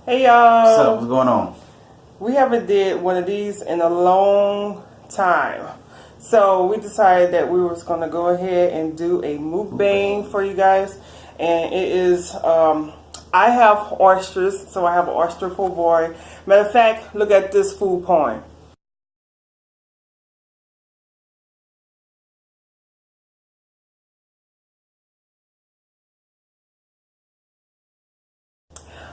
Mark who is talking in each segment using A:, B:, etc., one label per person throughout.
A: Hey y'all.
B: What's up? What's going on?
A: We haven't did one of these in a long time. So we decided that we was going to go ahead and do a mukbang for you guys. And it is, I have oysters, so I have an oyster po' boy. Matter of fact, look at this food porn.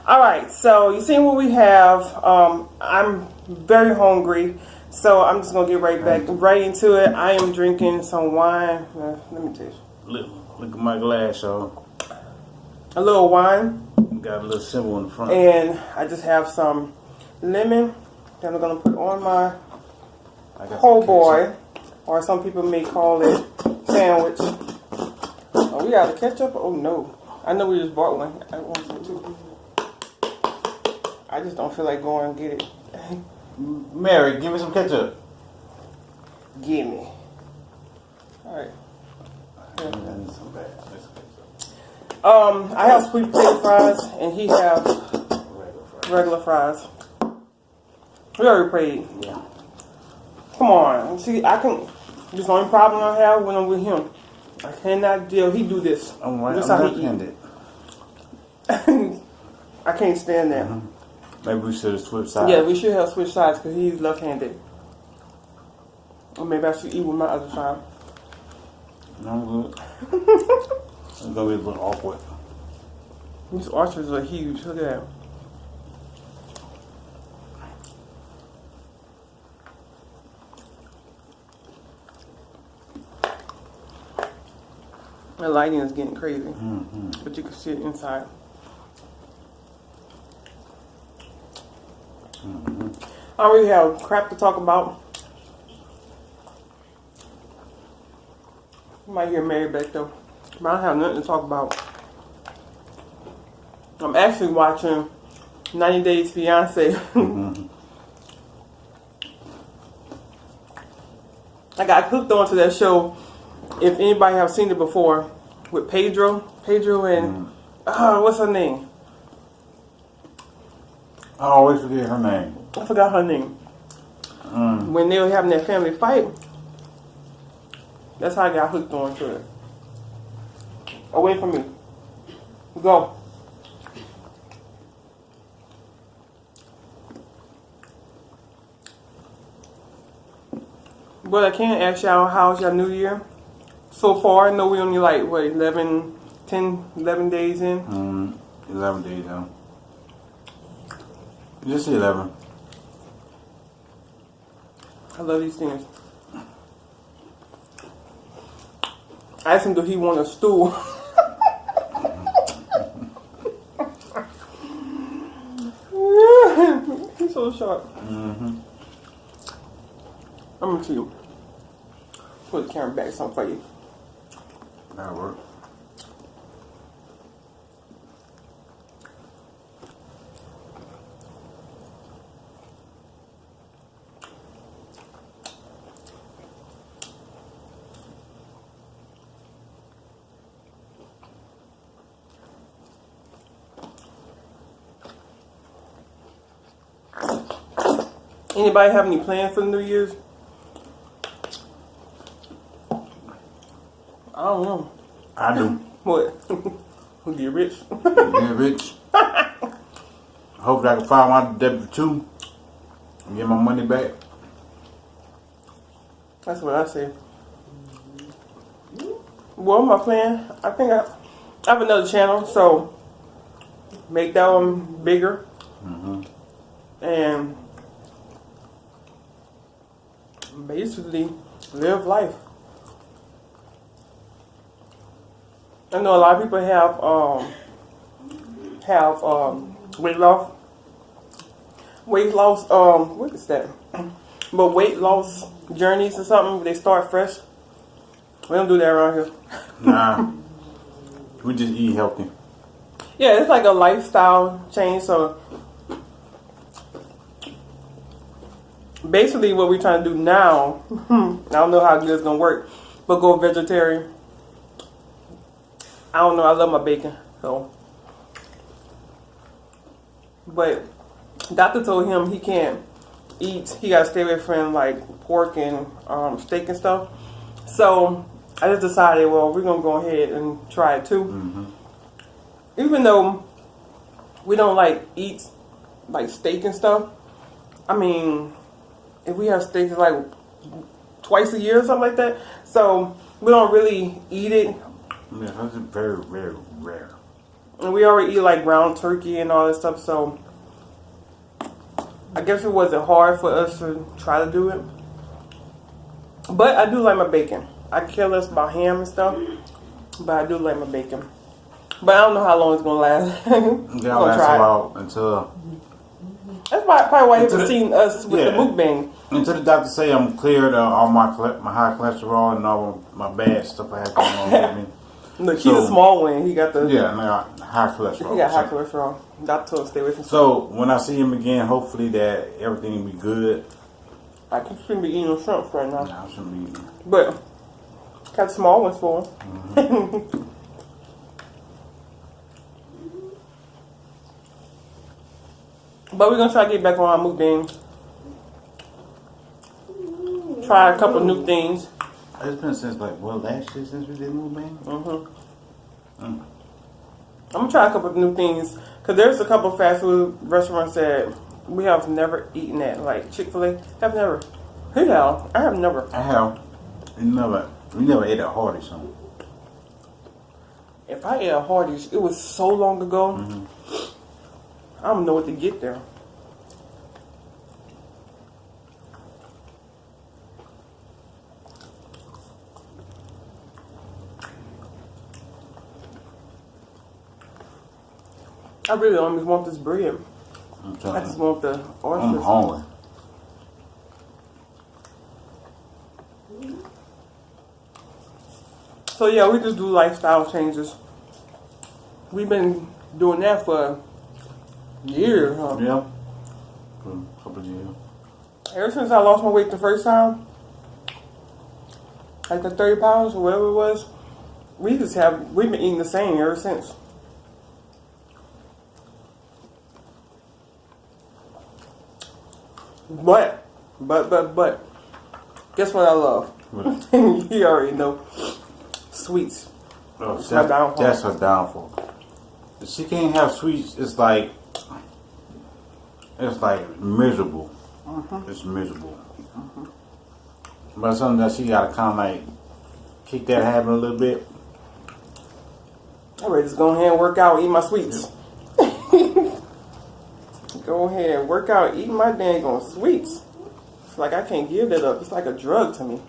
A: Alright, so you see what we have. I'm very hungry, so I'm just going to get right into it. I am drinking some wine. Let me taste.
B: Look at my glass, y'all.
A: A little wine.
B: Got a little symbol in the front.
A: And I just have some lemon that I'm going to put on my po' boy, or some people may call it sandwich. Oh, we got a ketchup? Oh no. I know we just bought one. I want some too. I just don't feel like going and get it.
B: Mary, give me some ketchup.
A: Give me. Alright. I have sweet potato fries and he have regular fries. We already prayed.
B: Yeah.
A: Come on. See, I can. This is the only problem I have when I'm with him. I cannot deal. He do this.
B: I'm right.
A: This
B: I'm
A: how he
B: left-handed.
A: I can't stand that.
B: Maybe we should have switched sides.
A: Yeah, we should have switched sides because he's left-handed. Or maybe I should eat with my other side.
B: No, I'm good. It's gonna be a little awkward.
A: These oysters are huge. Look at that. The lighting is getting crazy, but you can see it inside. I don't really have crap to talk about. You might hear Mary back though, but I don't have nothing to talk about. I'm actually watching 90 Days Fiance. I got hooked onto that show. If anybody have seen it before, with Pedro and what's her name?
B: I always forget her name.
A: I forgot her name. When they were having that family fight, that's how I got hooked onto it. Away from me. Go. But I can ask y'all, how's your new year? So far, I know we only like, what, 11 days in?
B: 11 days now. Just 11.
A: I love these things. I asked him, do he want a stool? He's so sharp. I'm going to put the camera back something for you.
B: That'll work.
A: Anybody have any plans for the New Year's? I don't know.
B: I do.
A: What? Get rich?
B: Get rich. Hopefully I can file my W-2 and get my money back.
A: That's what I say. Well, my plan, I think I have another channel, so make that one bigger. And basically live life. I know a lot of people have weight loss. What is that? But weight loss journeys or something. They start fresh. We don't do that around here.
B: Nah, we just eat healthy.
A: Yeah, it's like a lifestyle change. So basically, what we're trying to do now, I don't know how good it's gonna work, but go vegetarian. I don't know. I love my bacon, so But doctor told him he can't eat. He got to stay away from like pork and steak and stuff. So I just decided, well, we're gonna go ahead and try it too. Even though we don't like eat like steak and stuff. I mean, if we have steak like twice a year or something like that, so we don't really eat it.
B: Yeah, that's very, very rare.
A: And we already eat like ground turkey and all that stuff, so I guess it wasn't hard for us to try to do it. But I do like my bacon. I care less about ham and stuff, but I do like my bacon. But I don't know how long it's gonna last.
B: Yeah, last a while until.
A: That's probably why you haven't seen us with the mukbang.
B: Until the doctor say I'm cleared of all my high cholesterol and all my bad stuff I have going on with me.
A: Look, he's a small one. He got the
B: high cholesterol.
A: He got high cholesterol. Doctor told us stay away from.
B: So when I see him again, hopefully that everything will be good.
A: I shouldn't be eating shrimp right now.
B: Nah, I shouldn't be eating.
A: But got small ones for him. But we're gonna try to get back on our mukbang. Try a couple new things.
B: It's been since last year since we did mukbang.
A: I'm gonna try a couple of new things because there's a couple fast food restaurants that we have never eaten at, like Chick-fil-A. Have never. Hell, I have never.
B: I have. We never ate at Hardee's. So.
A: If I ate at Hardee's, it was so long ago. I don't know what to get there. I really almost want this bread. I just want the oysters.
B: I'm hungry.
A: So yeah, we just do lifestyle changes. We've been doing that for years, huh?
B: Yeah. For a couple of years. Ever
A: since I lost my weight the first time, like the 30 pounds or whatever it was, we've been eating the same ever since. But, guess what I love? You already know. Sweets.
B: Oh, that's her downfall. If she can't have sweets, it's like miserable. It's miserable. But something that she gotta kind of like kick that habit a little bit.
A: I'm ready to just go ahead and work out and eat my sweets. Go ahead and work out, eat my dang on sweets. It's like I can't give that up. It's like a drug to me.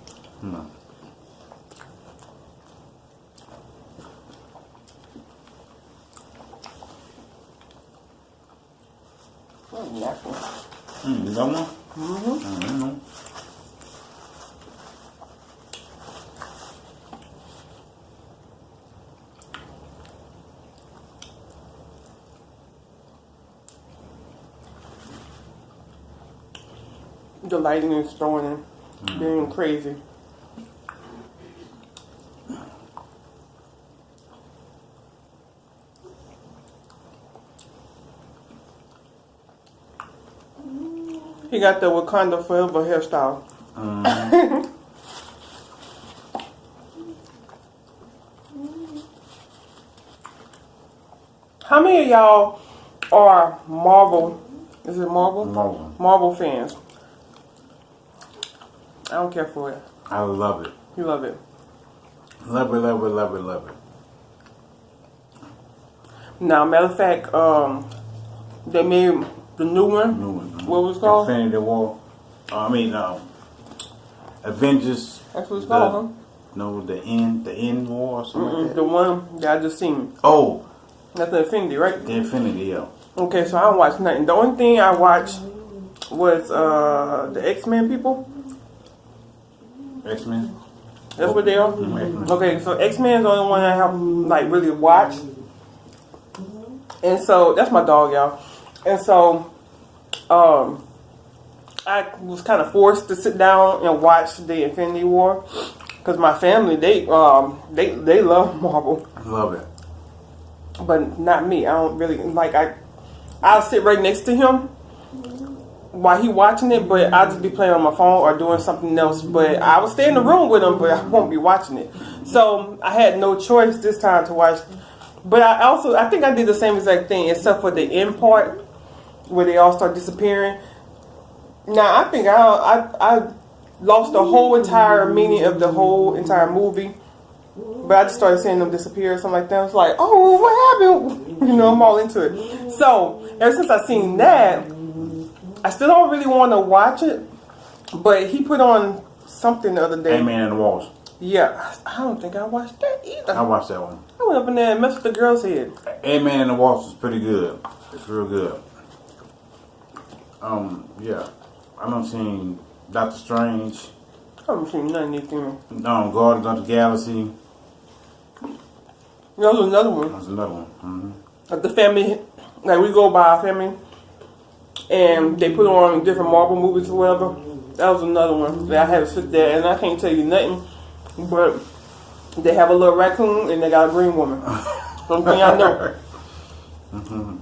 B: You got one?
A: The lighting is throwing in, being crazy. He got the Wakanda Forever hairstyle. How many of y'all are Marvel? Is it Marvel? Marvel fans. I don't care for it.
B: I love it.
A: You love it.
B: Love it, love it, love it, love it.
A: Now, matter of fact, they made the new one. What was it called?
B: Infinity War. Avengers.
A: That's what it's called, huh?
B: No, the end war or something like that.
A: The one that I just seen.
B: Oh.
A: That's the Infinity, right?
B: The Infinity, yeah.
A: Okay, so I don't watch nothing. The only thing I watched was the X-Men people.
B: X-Men?
A: That's what they are? Okay, so X-Men is the only one I have like really watched. And so that's my dog, y'all. And so I was kind of forced to sit down and watch the Infinity War because my family they love Marvel.
B: I love it.
A: But not me. I don't really like. I'll sit right next to him while he watching it, but I'll just be playing on my phone or doing something else. But I will stay in the room with him, but I won't be watching it. So I had no choice this time to watch. But I think I did the same exact thing, except for the end part where they all start disappearing. Now I think I lost the whole entire meaning of the whole entire movie. But I just started seeing them disappear or something like that. I was like, oh, what happened? You know, I'm all into it. So ever since I seen that, I still don't really want to watch it. But he put on something the other day.
B: Ant-Man and the Wasp.
A: Yeah, I don't think I watched that either.
B: I watched that one.
A: I went up in there and messed with the girl's head.
B: Ant-Man and the Wasp is pretty good. It's real good. Yeah. I done seen Doctor Strange.
A: I haven't seen nothing anything.
B: Guardians of the Galaxy.
A: That was another one.
B: That's another one. Mm-hmm.
A: Like the family, like we go by our family, and they put on different Marvel movies or whatever. That was another one that I had to sit there, and I can't tell you nothing, but they have a little raccoon and they got a green woman. Something I know.
B: Mm-hmm.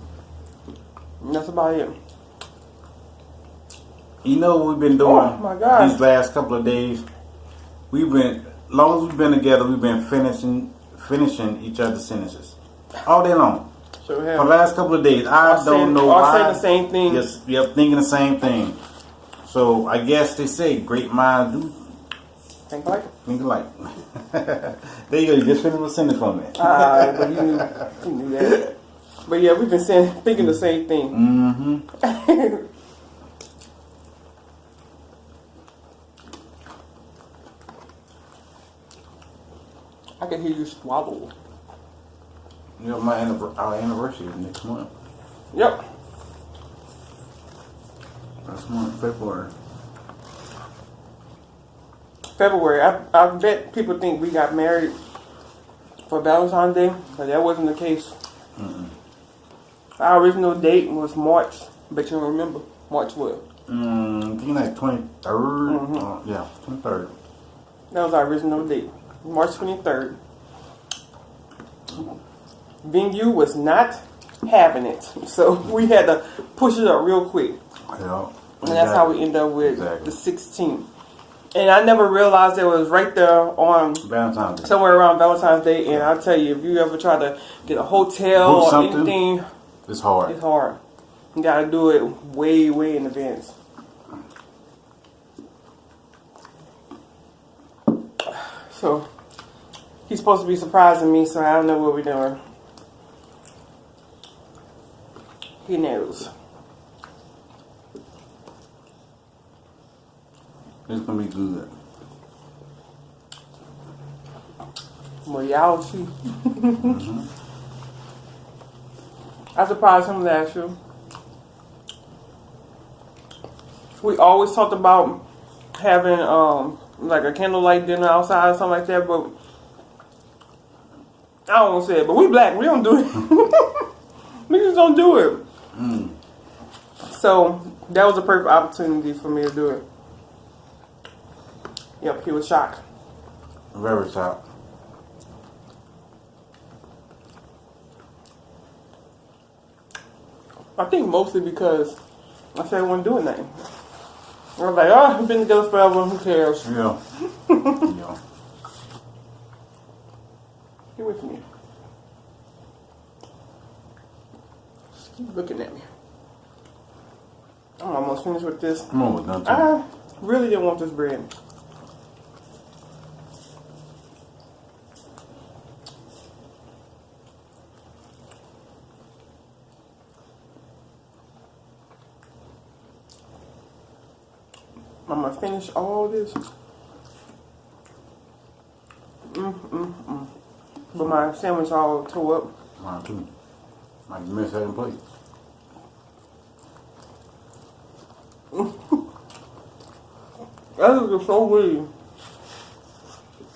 A: And that's about it.
B: You know what we've been doing
A: Oh my God.
B: these last couple of days? Long as we've been together, we've been finishing each other's sentences all day long.
A: Sure
B: For the
A: have.
B: last couple of days, I don't know why.
A: Saying the same thing.
B: Yes, yep, thinking the same thing. So I guess they say great minds do
A: Think like it.
B: think alike. There you go. You just finished a sentence from me.
A: But you knew that. But yeah, we've been thinking the same thing.
B: Mm-hmm.
A: I can hear you swallow.
B: You know, our anniversary is next month.
A: Yep.
B: Next month, February.
A: February. I bet people think we got married for Valentine's Day, but that wasn't the case.
B: Mm-mm.
A: Our original date was March, but you don't remember. March what?
B: I think like 23rd.
A: Mm-hmm.
B: Yeah, 23rd.
A: That was our original date. March 23rd. Venue was not having it, so we had to push it up real quick.
B: Yeah.
A: And that's how we end up with
B: Exactly.
A: the 16th. And I never realized it was right there on
B: Valentine's Day.
A: somewhere around Valentine's Day. And I'll tell you, if you ever try to get a hotel
B: Book
A: or
B: something.
A: anything,
B: It's hard.
A: it's hard. You gotta do it way, way in advance. So he's supposed to be surprising me, so I don't know what we're doing. He knows.
B: It's gonna be good.
A: Reality. I surprised him last year. We always talked about having like a candlelight dinner outside or something like that, but I don't want to say it. But we black, we don't do it. Niggas don't do it. So that was a perfect opportunity for me to do it. Yep, he was shocked.
B: Very shocked.
A: I think mostly because I said I wasn't doing nothing. I was like, oh, we've been together forever, who cares?
B: Yeah. Yeah.
A: Get with me. Just keep looking at me. I'm almost finished with this.
B: I'm almost done too.
A: I really didn't want this bread. I'm gonna finish all this. But my sandwich all tore up.
B: Mine too. Like you miss having plate.
A: That looks so weird.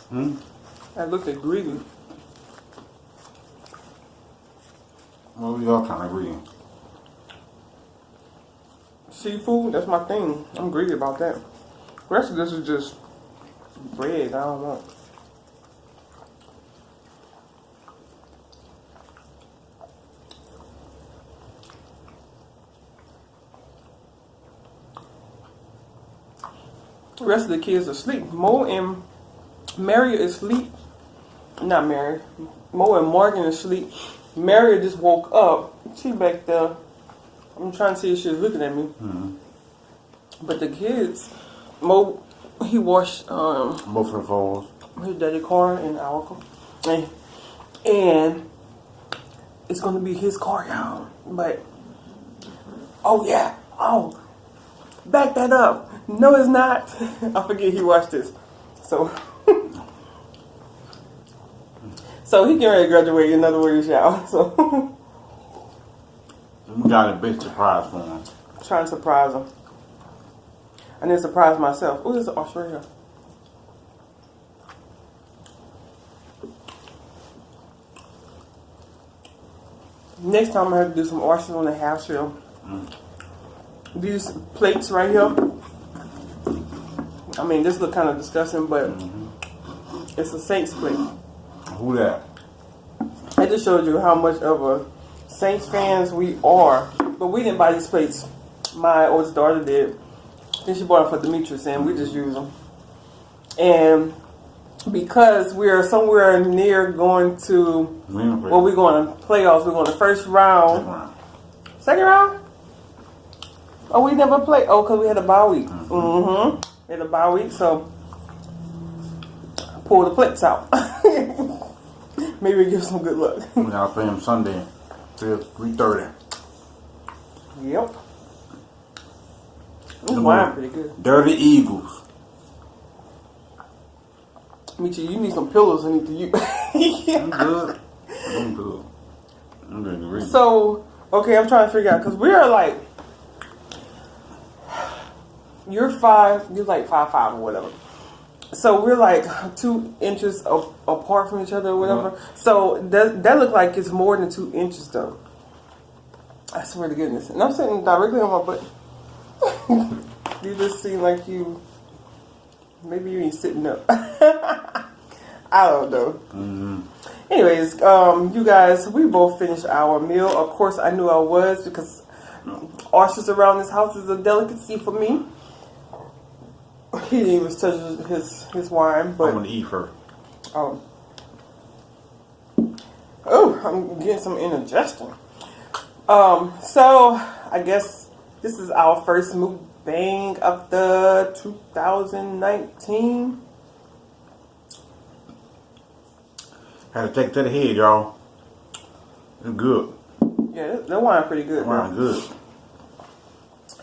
B: Hmm?
A: That looks like greedy.
B: Well, we all kind of agree.
A: Seafood, that's my thing. I'm greedy about that. The rest of this is just bread. I don't want. The rest of the kids are asleep. Mo and Mary is asleep. Not Mary. Mo and Morgan is asleep. Mary just woke up. She back there. I'm trying to see if she's looking at me.
B: Mm-hmm.
A: But the kids, Mo, he washed
B: both of the clothes.
A: His daddy car and our car. And it's going to be his car, y'all. But, oh yeah. Oh, back that up. No, it's not. I forget he watched this. So, so he getting ready to graduate, in other words, y'all. So,
B: we got a big surprise for him.
A: Trying to surprise him. I need to surprise myself. Oh, there's an Australia. Next time I have to do some oysters on the half shell. These plates right here. I mean, this look kind of disgusting, but it's a Saints plate.
B: Who that?
A: I just showed you how much of a Saints fans we are. But we didn't buy these plates. My oldest daughter did. Then she bought them for Demetrius, and we just use them. And because we are somewhere near going to, well, we're going to playoffs. We're going to first round. Second round? Oh, we never played. Oh, because we had a bye week. We had a bye week, so pull the plates out. Maybe give some good luck.
B: We got to play him Sunday, 3:30.
A: Yep. This wine pretty good.
B: Dirty Eagles.
A: Michi, you need some pillows underneath you.
B: I'm good. I'm good. I'm good to read.
A: So, okay, I'm trying to figure out, because we are like, you're 5, you're like 5'5" or whatever. So we're like 2 inches apart from each other or whatever. So that look like it's more than 2 inches though. I swear to goodness. And I'm sitting directly on my butt. You just seem like maybe you ain't sitting up. I don't know. Anyways, you guys, we both finished our meal. Of course, I knew I was, because oysters around this house is a delicacy for me. He didn't even touch his wine, but
B: I'm gonna eat first.
A: Oh, I'm getting some indigestion. So I guess this is our first mukbang of the 2019.
B: Had to take it to the head, y'all. It's good.
A: Yeah, that wine pretty good.
B: Wine good.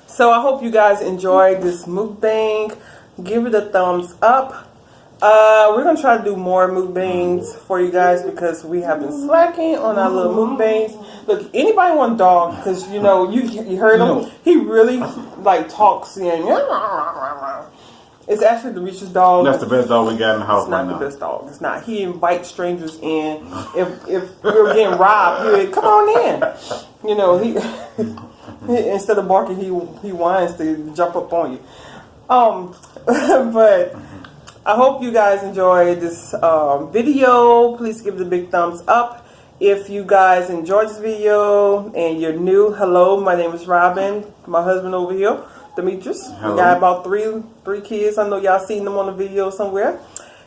A: So I hope you guys enjoyed this mukbang. Give it a thumbs up. We're going to try to do more mukbangs for you guys, because we have been slacking on our little mukbangs. Look, anybody want a dog? Because, you know, you heard him. He really, like, talks and... It's actually the richest dog.
B: That's the best dog we got in the house right now.
A: It's not the best dog. It's not. He invites strangers in. If we were getting robbed, he would come on in. You know, he instead of barking, he whines to jump up on you. But I hope you guys enjoyed this video. Please give it a big thumbs up. If you guys enjoyed this video and you're new, hello, my name is Robin. My husband over here, Demetrius. We got about three kids. I know y'all seen them on the video somewhere.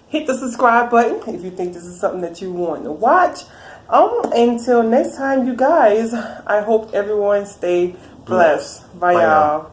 A: Hit the subscribe button if you think this is something that you want to watch. Until next time, you guys, I hope everyone stay blessed. Bye, y'all.